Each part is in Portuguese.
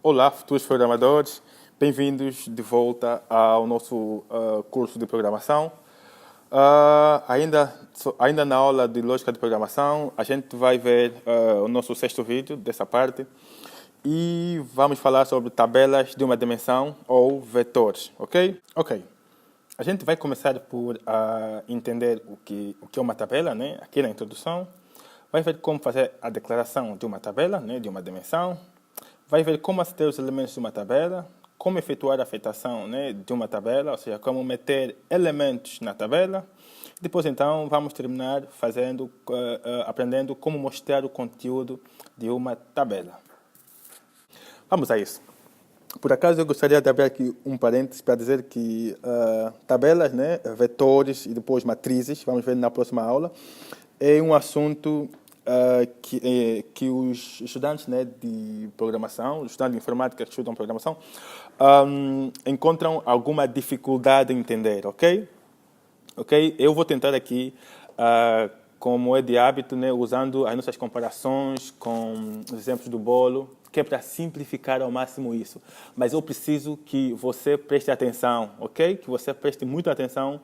Olá, futuros programadores, bem-vindos de volta ao nosso curso de programação. Ainda na aula de lógica de programação, a gente vai ver o nosso sexto vídeo dessa parte e vamos falar sobre tabelas de uma dimensão ou vetores, ok? Ok. A gente vai começar por entender o que é uma tabela, né? Aqui na introdução. Vai ver como fazer a declaração de uma tabela, né? De uma dimensão. Vai ver como aceder os elementos de uma tabela, como efetuar a afetação, né? De uma tabela, ou seja, como meter elementos na tabela. Depois, então, vamos terminar aprendendo como mostrar o conteúdo de uma tabela. Vamos a isso. Por acaso, eu gostaria de abrir aqui um parênteses para dizer que tabelas, né, vetores e depois matrizes, vamos ver na próxima aula, é um assunto que os estudantes, né, de programação, os estudantes de informática que estudam programação, encontram alguma dificuldade em entender, ok? Ok? Eu vou tentar aqui, como é de hábito, né, usando as nossas comparações com os exemplos do bolo, que é para simplificar ao máximo isso. Mas eu preciso que você preste atenção, ok? Que você preste muita atenção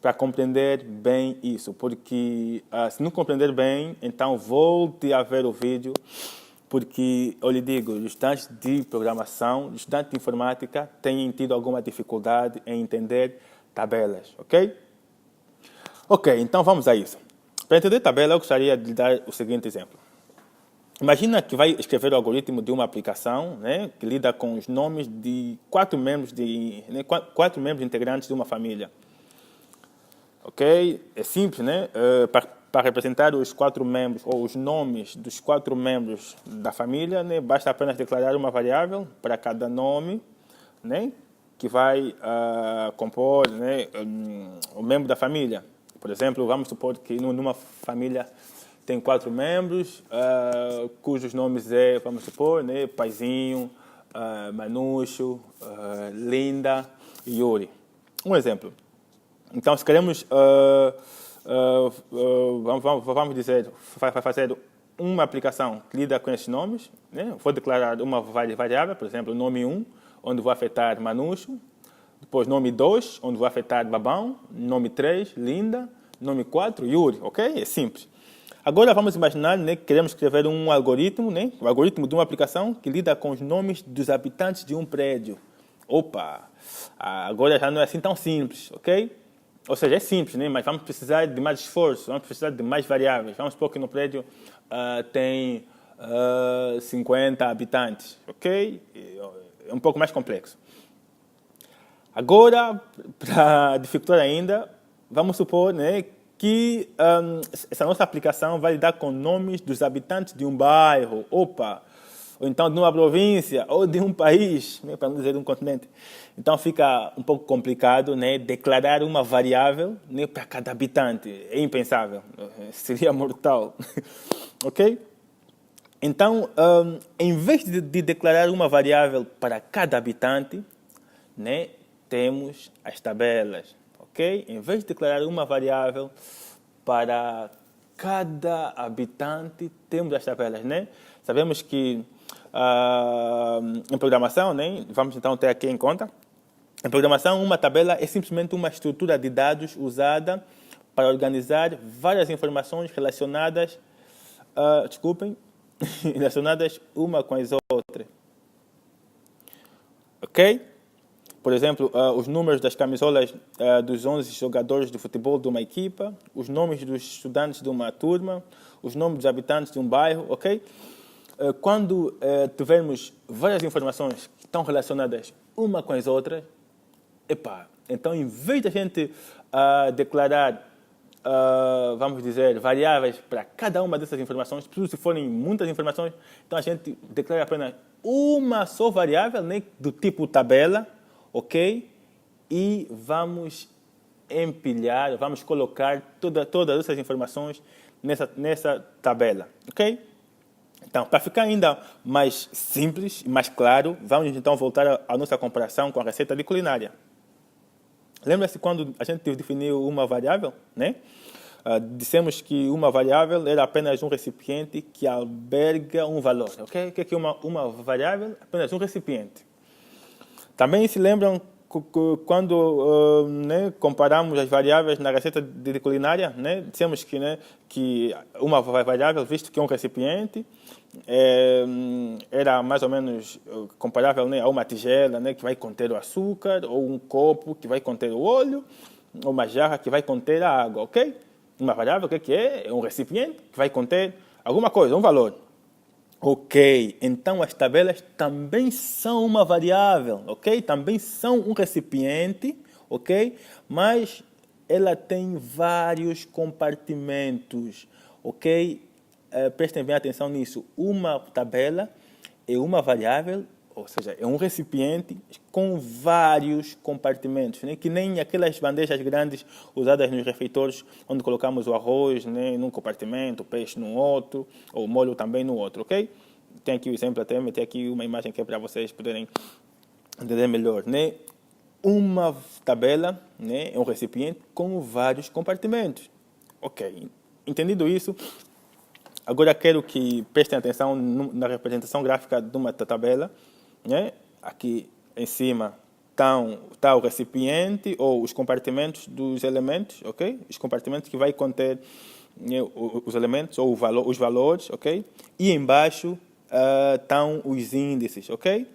para compreender bem isso. Porque se não compreender bem, então volte a ver o vídeo. Porque, eu lhe digo, os estudantes de programação, os estudantes de informática têm tido alguma dificuldade em entender tabelas, ok? Ok, então vamos a isso. Para entender tabela, eu gostaria de dar o seguinte exemplo. Imagina que vai escrever o algoritmo de uma aplicação, né, que lida com os nomes de quatro membros integrantes de uma família. Ok? É simples, né? Para representar os quatro membros, ou os nomes dos quatro membros da família, né, basta apenas declarar uma variável para cada nome, né, que vai compor, né, o membro da família. Por exemplo, vamos supor que numa família tem quatro membros, cujos nomes vamos supor, né, Paizinho, Manucho, Linda e Yuri. Um exemplo. Então, se queremos, vamos dizer, fazer uma aplicação que lida com esses nomes, né, vou declarar uma variável, por exemplo, nome 1, onde vou afetar Manucho, depois nome 2, onde vou afetar Babão, nome 3, Linda, nome 4, Yuri, ok? É simples. Agora vamos imaginar, né, que queremos escrever um algoritmo, né, o algoritmo de uma aplicação que lida com os nomes dos habitantes de um prédio. Opa! Agora já não é assim tão simples, ok? Ou seja, é simples, né, mas vamos precisar de mais esforço, vamos precisar de mais variáveis. Vamos supor que no prédio tem 50 habitantes, ok? É um pouco mais complexo. Agora, para dificultar ainda, vamos supor, né, que essa nossa aplicação vai lidar com nomes dos habitantes de um bairro, opa, ou então de uma província, ou de um país, né, para não dizer de um continente. Então fica um pouco complicado, né, declarar uma variável, né, para cada habitante. É impensável, seria mortal. Ok? Então, em vez de declarar uma variável para cada habitante, né, temos as tabelas. Okay? Em vez de declarar uma variável para cada habitante, temos as tabelas, né? Sabemos que em programação, né, vamos então ter aqui em conta, em programação uma tabela é simplesmente uma estrutura de dados usada para organizar várias informações relacionadas, relacionadas uma com as outras. Ok? Por exemplo, os números das camisolas dos 11 jogadores de futebol de uma equipa, os nomes dos estudantes de uma turma, os nomes dos habitantes de um bairro, ok? Quando tivermos várias informações que estão relacionadas uma com as outras, então em vez de a gente declarar, vamos dizer, variáveis para cada uma dessas informações, se forem muitas informações, então a gente declara apenas uma só variável, né, do tipo tabela, ok? E vamos empilhar, vamos colocar todas essas informações nessa tabela, ok? Então, para ficar ainda mais simples e mais claro, vamos então voltar à nossa comparação com a receita de culinária. Lembra-se quando a gente definiu uma variável, né? Dissemos que uma variável era apenas um recipiente que alberga um valor. Okay? O que é uma variável? Apenas um recipiente. Também se lembram quando né, comparamos as variáveis na receita de culinária, né, dissemos que uma variável, visto que é um recipiente, era mais ou menos comparável, né, a uma tigela, né, que vai conter o açúcar, ou um copo que vai conter o óleo, ou uma jarra que vai conter a água, ok? Uma variável, o que é? É um recipiente que vai conter alguma coisa, um valor. Ok, então as tabelas também são uma variável, ok? Também são um recipiente, ok? Mas ela tem vários compartimentos, ok? Prestem bem atenção nisso. Uma tabela é uma variável, ou seja, é um recipiente com vários compartimentos, né? Que nem aquelas bandejas grandes usadas nos refeitórios, onde colocamos o arroz, né, num compartimento, o peixe num outro, ou o molho também no outro, ok? Tem aqui o exemplo, até meter aqui uma imagem que é para vocês poderem entender melhor, né? Uma tabela, né, é um recipiente com vários compartimentos. Ok, entendido isso, agora quero que prestem atenção na representação gráfica de uma tabela, né? Aqui em cima está o recipiente ou os compartimentos dos elementos, ok? Os compartimentos que vai conter, né, os elementos ou os valores, ok? E embaixo estão os índices, ok?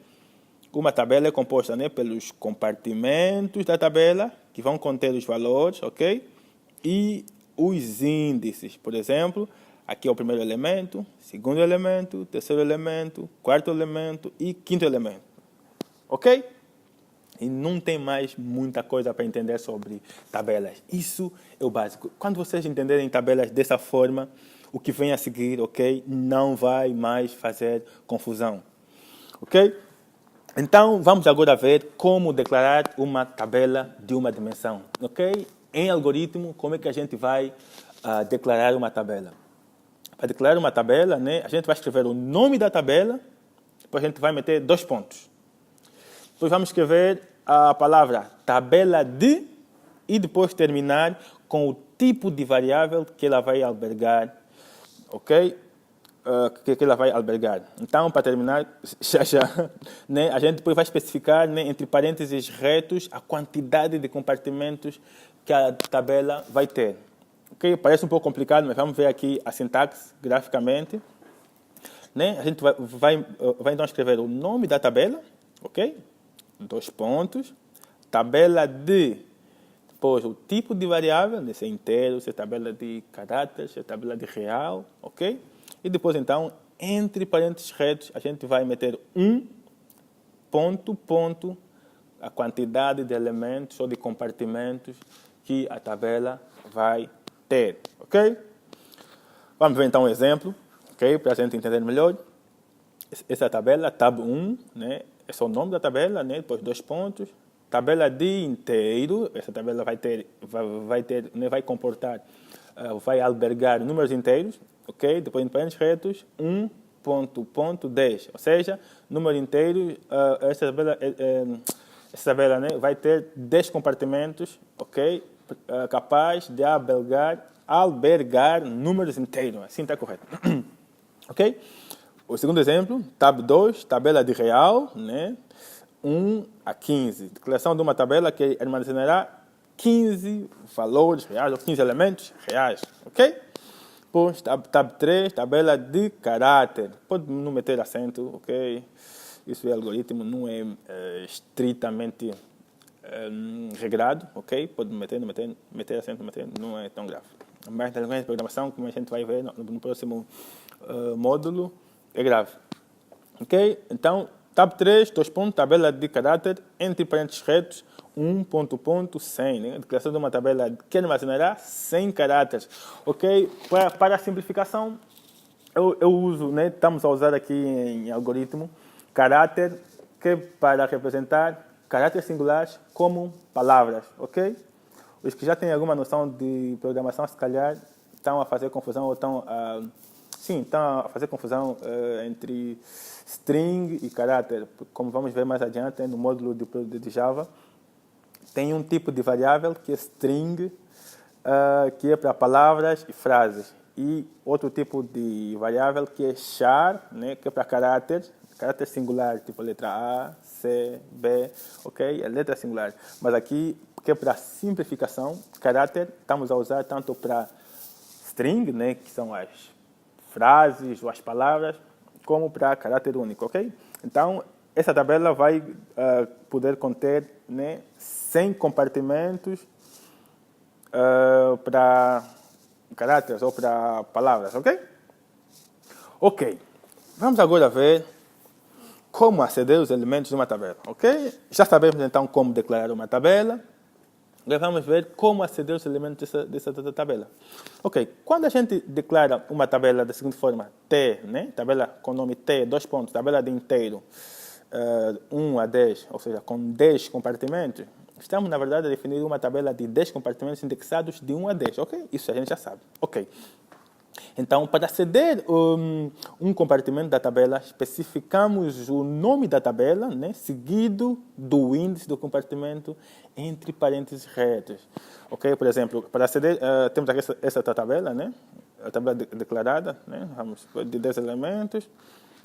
Uma tabela é composta, né, pelos compartimentos da tabela que vão conter os valores, ok? E os índices, por exemplo, aqui é o primeiro elemento, segundo elemento, terceiro elemento, quarto elemento e quinto elemento. Ok? E não tem mais muita coisa para entender sobre tabelas. Isso é o básico. Quando vocês entenderem tabelas dessa forma, o que vem a seguir, ok, não vai mais fazer confusão. Ok? Então, vamos agora ver como declarar uma tabela de uma dimensão. Ok? Em algoritmo, como é que a gente vai declarar uma tabela? Para declarar uma tabela, né, a gente vai escrever o nome da tabela, depois a gente vai meter 2 pontos. Depois vamos escrever a palavra tabela de e depois terminar com o tipo de variável que ela vai albergar, ok? Que ela vai albergar. Então, para terminar, né, a gente depois vai especificar, né, entre parênteses retos a quantidade de compartimentos que a tabela vai ter. Okay? Parece um pouco complicado, mas vamos ver aqui a sintaxe graficamente. Né? A gente vai então escrever o nome da tabela, ok? 2 pontos. Tabela de, depois o tipo de variável, se é inteiro, se é tabela de caráter, se é tabela de real, ok? E depois então, entre parênteses retos, a gente vai meter ponto, a quantidade de elementos ou de compartimentos que a tabela vai ter, ok? Vamos ver então um exemplo, ok? Para a gente entender melhor. Essa tabela, tab 1, né? Esse é o nome da tabela, né? Depois 2 pontos. Tabela de inteiro, essa tabela vai comportar, vai albergar números inteiros, ok? Depois em parênteses retos, 1.10, ou seja, número inteiro, essa tabela, né, vai ter 10 compartimentos, ok? Capaz de albergar números inteiros. Assim está correto. Ok? O segundo exemplo, tab 2, tabela de real, né? 1 a 15. Declaração de uma tabela que armazenará 15 valores reais ou 15 elementos reais. Ok? Depois, tab 3, tabela de caráter. Pode não meter acento, ok? Isso é algoritmo, não é estritamente regrado, ok? Pode meter acento, não é tão grave. Mas na linguagem de programação, como a gente vai ver no próximo módulo, é grave. Ok? Então, tab 3, 2 pontos, tabela de caráter, entre parênteses retos, 1.100, né? Declaração de uma tabela que armazenará 100 caráteres. Ok? Para a simplificação, eu uso, né? Estamos a usar aqui em algoritmo, caráter, que para representar caráteres singulares como palavras, ok? Os que já têm alguma noção de programação, se calhar, estão a fazer confusão ou estão a fazer confusão entre string e caráter. Como vamos ver mais adiante no módulo de Java, tem um tipo de variável que é string, que é para palavras e frases. E outro tipo de variável que é char, né, que é para caráter singular, tipo letra A, C, B, ok? É letra singular. Mas aqui, que é para simplificação, caráter, estamos a usar tanto para string, né, que são as frases ou as palavras, como para caráter único, ok? Então, essa tabela vai poder conter, né, 100 compartimentos para caráteres ou para palavras, ok? Ok. Vamos agora ver como aceder aos elementos de uma tabela, ok? Já sabemos então como declarar uma tabela. Agora vamos ver como aceder aos elementos dessa tabela. Ok, quando a gente declara uma tabela da seguinte forma, T, né? Tabela com nome T, dois pontos, tabela de inteiro, 1 a 10, ou seja, com 10 compartimentos, estamos, na verdade, a definir uma tabela de 10 compartimentos indexados de 1 a 10, ok? Isso a gente já sabe. Ok. Então, para aceder um compartimento da tabela, especificamos o nome da tabela, né, seguido do índice do compartimento entre parênteses retos. Ok? Por exemplo, para aceder, temos aqui essa tabela, né, a tabela declarada, né, vamos, de 10 elementos.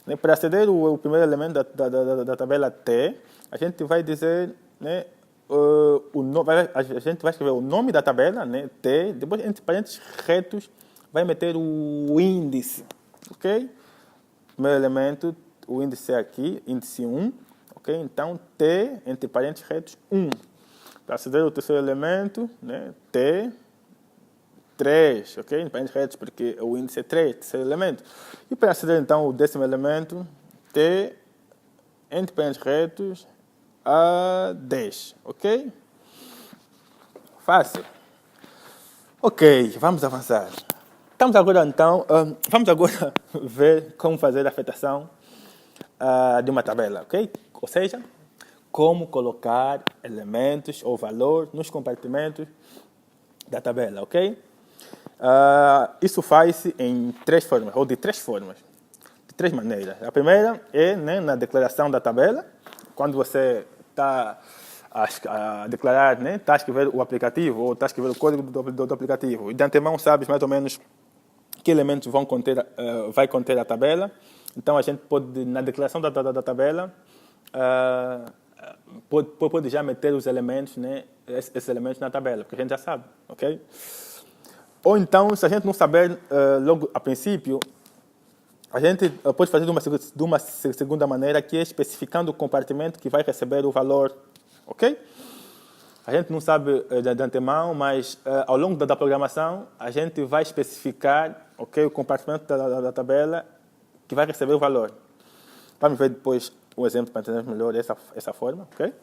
Né, para aceder o primeiro elemento da tabela T, a gente vai dizer, né, a gente vai escrever o nome da tabela, né, T, depois entre parênteses retos, vai meter o índice, ok? Primeiro elemento, o índice é aqui, índice 1, ok? Então, T, entre parênteses retos, 1. Para aceder ao terceiro elemento, né, T, 3, ok? Entre parênteses retos, porque o índice é 3, terceiro elemento. E para aceder, então, ao décimo elemento, T, entre parênteses retos, a 10, ok? Fácil. Ok, vamos avançar. Estamos agora, então, vamos agora ver como fazer a afetação de uma tabela, ok? Ou seja, como colocar elementos ou valor nos compartimentos da tabela, ok? Isso faz-se em três formas, ou de três formas, de três maneiras. A primeira é, né, na declaração da tabela, quando você está a declarar, né, está a escrever o aplicativo ou está a escrever o código do aplicativo e de antemão sabes mais ou menos que elementos vai conter a tabela. Então, a gente pode, na declaração da tabela, pode já meter os elementos, né, esses elementos na tabela, porque a gente já sabe, ok? Ou então, se a gente não saber logo a princípio, a gente pode fazer de uma segunda maneira, que é especificando o compartimento que vai receber o valor, ok? A gente não sabe de antemão, mas ao longo da programação, a gente vai especificar, ok, o compartimento da tabela que vai receber o valor. Vamos ver depois um exemplo para entender melhor essa forma, ok?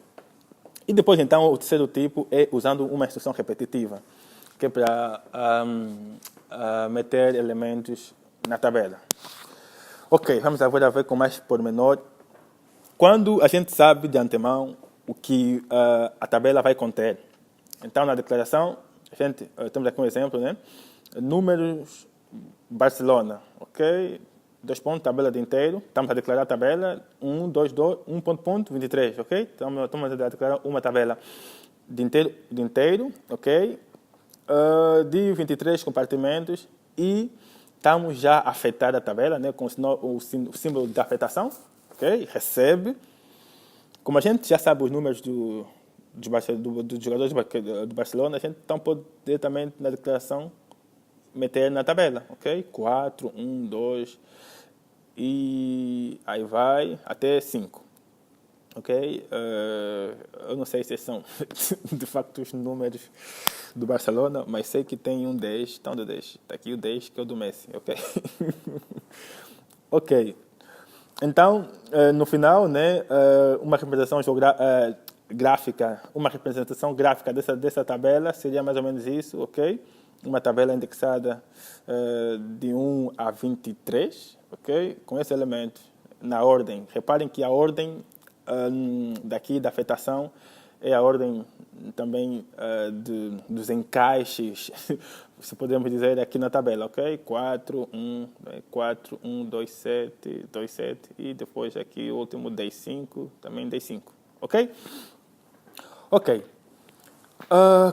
E depois, então, o terceiro tipo é usando uma instrução repetitiva, que é para meter elementos na tabela. Ok, vamos agora ver com mais pormenor. Quando a gente sabe de antemão o que a tabela vai conter. Então, na declaração, temos aqui um exemplo, né? Números Barcelona, ok? 2 pontos, tabela de inteiro. Estamos a declarar a tabela 1, 2, 2, 1 ponto, 23, ok? Estamos a declarar uma tabela de inteiro, ok? De 23 compartimentos e estamos já a afetar a tabela, né? Com o símbolo de afetação, ok? Recebe. Como a gente já sabe os números dos jogadores do Barcelona, a gente então pode diretamente na declaração meter na tabela, ok? 4, 1, 2 e aí vai até 5, ok? Eu não sei se são de facto os números do Barcelona, mas sei que tem um 10, então do 10. Está aqui o 10 que é o do Messi, ok? Ok. Então, no final, né, uma representação gráfica, uma representação gráfica dessa tabela seria mais ou menos isso, ok? Uma tabela indexada de 1 a 23, ok? Com esse elemento na ordem. Reparem que a ordem daqui da afetação é a ordem também dos encaixes, se podemos dizer, aqui na tabela, ok? 4, 1, 4, 1, 2, 7, 2, 7 e depois aqui o último 10, 5, também 10, 5, ok? Ok.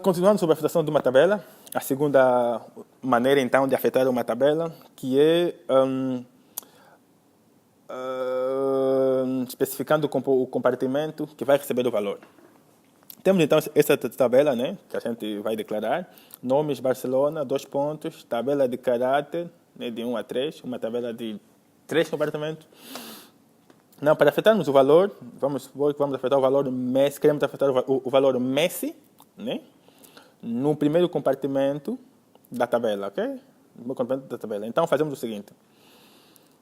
Continuando sobre a afetação de uma tabela, a segunda maneira, então, de afetar uma tabela, que é especificando o compartimento que vai receber o valor. Temos, então, essa tabela, né, que a gente vai declarar. Nomes Barcelona, 2 pontos, tabela de caráter, né, de 1 a 3, uma tabela de 3 compartimentos. Não, para afetarmos o valor, vamos afetar o valor Messi, queremos afetar o valor Messi, né, no primeiro compartimento da tabela, ok? No primeiro compartimento da tabela. Então, fazemos o seguinte.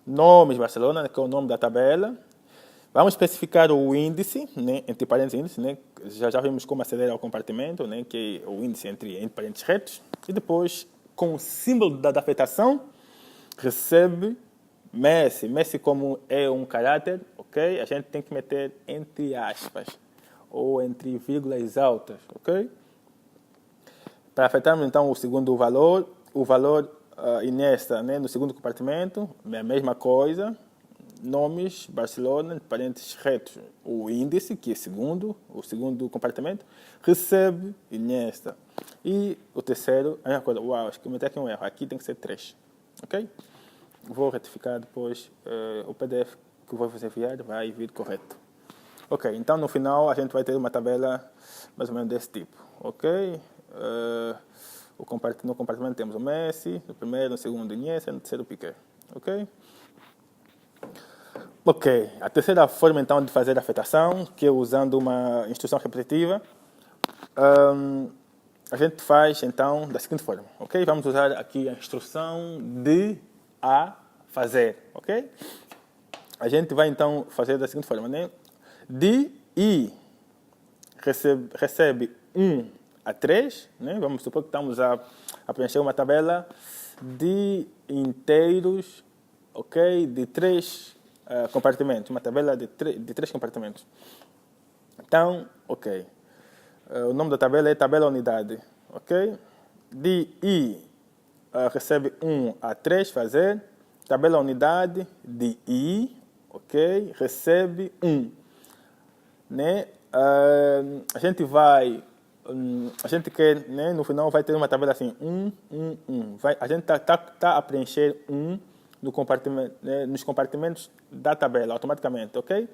Nomes Barcelona, que é o nome da tabela. Vamos especificar o índice, né, entre parênteses índice, né, já vimos como aceder ao compartimento, né, que é o índice entre parênteses retos. E depois, com o símbolo da afetação, recebe Messi. Messi, como é um caráter, ok? A gente tem que meter entre aspas ou entre vírgulas altas, ok? Para afetarmos, então, o segundo valor, o valor Iniesta, né, no segundo compartimento, é a mesma coisa. Nomes, Barcelona, parênteses retos, o índice, que é o segundo compartimento, recebe Iniesta. E o terceiro, a mesma coisa, acho que eu meti aqui um erro, aqui tem que ser 3, ok? Vou retificar depois, o PDF que eu vou enviar vai vir correto. Ok, então no final a gente vai ter uma tabela mais ou menos desse tipo, ok? No compartimento temos o Messi, no primeiro, no segundo Iniesta, no terceiro Piqué, ok? Ok, a terceira forma então de fazer a afetação, que é usando uma instrução repetitiva, a gente faz então da seguinte forma, ok? Vamos usar aqui a instrução de a fazer, ok? A gente vai então fazer da seguinte forma, né? De i recebe 1 a 3, né? Vamos supor que estamos a preencher uma tabela de inteiros, ok? De 3 compartimentos, uma tabela de 3 compartimentos. Então, ok. O nome da tabela é tabela unidade, ok? De I recebe 1 a 3 fazer. Tabela unidade de I, ok? Recebe 1. Né? A gente quer, né? No final vai ter uma tabela assim, 1, 1, 1. A gente tá a preencher 1 no compartimento, né, nos compartimentos da tabela, automaticamente, ok?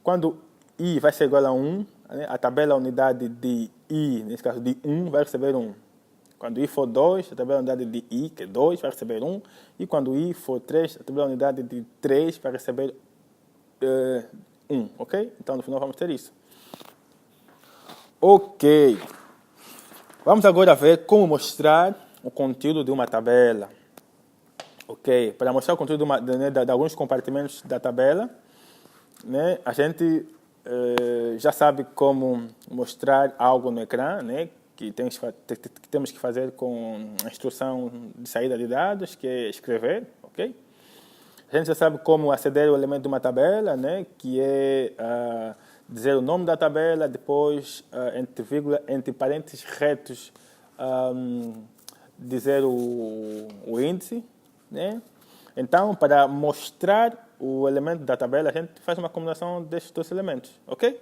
Quando I vai ser igual a 1, né, a tabela unidade de I, nesse caso de 1, vai receber 1. Quando I for 2, a tabela unidade de I, que é 2, vai receber 1. E quando I for 3, a tabela unidade de 3 vai receber 1, ok? Então, no final, vamos ter isso. Ok. Vamos agora ver como mostrar o conteúdo de uma tabela. Ok, para mostrar o conteúdo de alguns compartimentos da tabela, né, a gente já sabe como mostrar algo no ecrã, né, que temos que fazer com a instrução de saída de dados, que é escrever, ok? A gente já sabe como aceder ao elemento de uma tabela, né, que é dizer o nome da tabela, depois, entre parênteses retos, dizer o índice, né? Então, para mostrar o elemento da tabela, a gente faz uma combinação destes dois elementos, ok?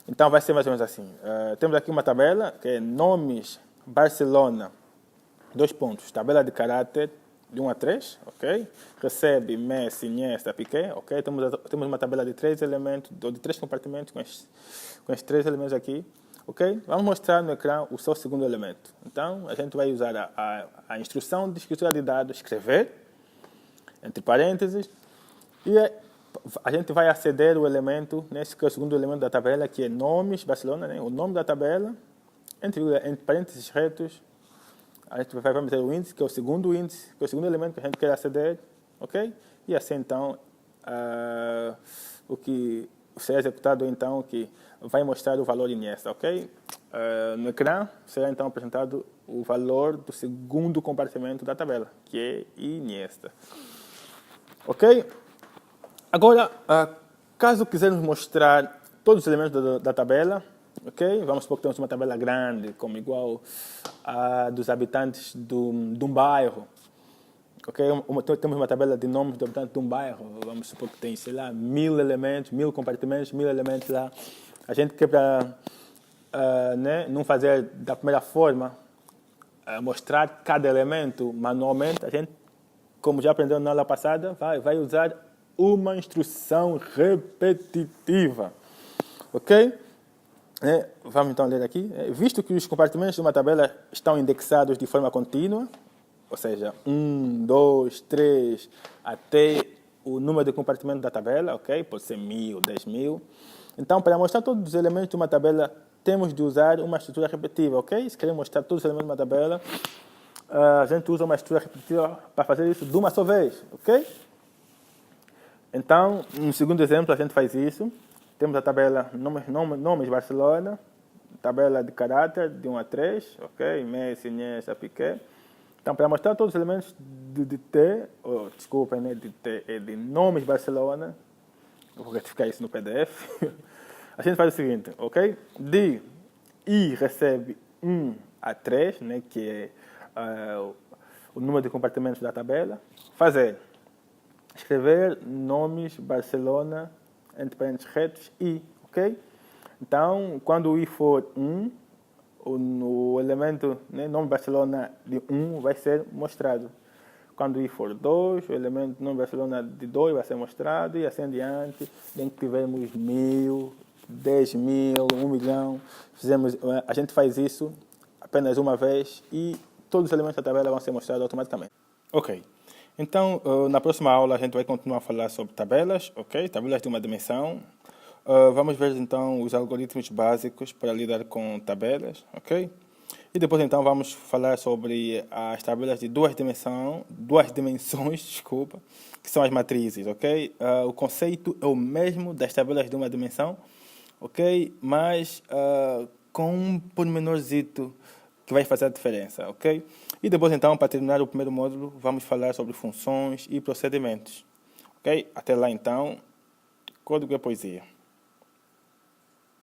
Então, vai ser mais ou menos assim. Temos aqui uma tabela, que é nomes Barcelona, 2 pontos, tabela de caráter de 1 a 3, ok? Recebe Messi, Iniesta, Piqué, ok? Temos uma tabela de 3 elementos, de 3 compartimentos com estes 3 elementos aqui, ok? Vamos mostrar no ecrã o seu segundo elemento. Então, a gente vai usar a instrução de escritura de dados, escrever, entre parênteses, e a gente vai aceder ao elemento, nesse que é o segundo elemento da tabela, que é nomes Barcelona, né? O nome da tabela, entre parênteses retos, a gente vai meter o índice, que é o segundo índice, que é o segundo elemento que a gente quer aceder, ok? E assim, então, o que será executado, então, que vai mostrar o valor Iniesta, ok? No ecrã será, então, apresentado o valor do segundo compartimento da tabela, que é Iniesta. Ok? Agora, caso quisermos mostrar todos os elementos da tabela, ok? Vamos supor que temos uma tabela grande, como igual a dos habitantes de um bairro. Ok? Temos uma tabela de nomes dos habitantes de um bairro. Vamos supor que tem, sei lá, 1000 elementos, 1000 compartimentos, 1000 elementos lá. A gente quer para né, não fazer da primeira forma, mostrar cada elemento manualmente, a gente, como já aprendeu na aula passada, vai usar uma instrução repetitiva. Ok? Vamos então ler aqui. Visto que os compartimentos de uma tabela estão indexados de forma contínua, ou seja, 1, 2, 3, até o número de compartimentos da tabela, ok? Pode ser 1000, 10.000. Então, para mostrar todos os elementos de uma tabela, temos de usar uma estrutura repetitiva, ok? Se queremos mostrar todos os elementos de uma tabela, a gente usa uma estrutura repetitiva para fazer isso de uma só vez, ok? Então, no segundo exemplo, a gente faz isso. Temos a tabela nomes Barcelona, tabela de caráter de 1 a 3, ok? Messi, Iniesta, Piqué. Então, para mostrar todos os elementos de nomes Barcelona, eu vou retificar isso no PDF, a gente faz o seguinte, ok? De I recebe 1 a 3, né, que é o número de compartimentos da tabela. Escrever nomes Barcelona, entre parênteses retos, I, ok? Então, quando o I for 1, o elemento, né, nome Barcelona de 1 vai ser mostrado. Quando o I for 2, o elemento nome Barcelona de 2 vai ser mostrado e assim adiante. Em que tivermos 1000, 10.000, 1 milhão, a gente faz isso apenas uma vez e todos os elementos da tabela vão ser mostrados automaticamente. Ok. Então, na próxima aula a gente vai continuar a falar sobre tabelas, ok? Tabelas de uma dimensão. Vamos ver então os algoritmos básicos para lidar com tabelas, ok? E depois então vamos falar sobre as tabelas de duas dimensões, desculpa, que são as matrizes, ok? O conceito é o mesmo das tabelas de uma dimensão, ok? Mas com um pormenorzito que vai fazer a diferença, ok? E depois então, para terminar o primeiro módulo, vamos falar sobre funções e procedimentos, ok? Até lá então, código é poesia.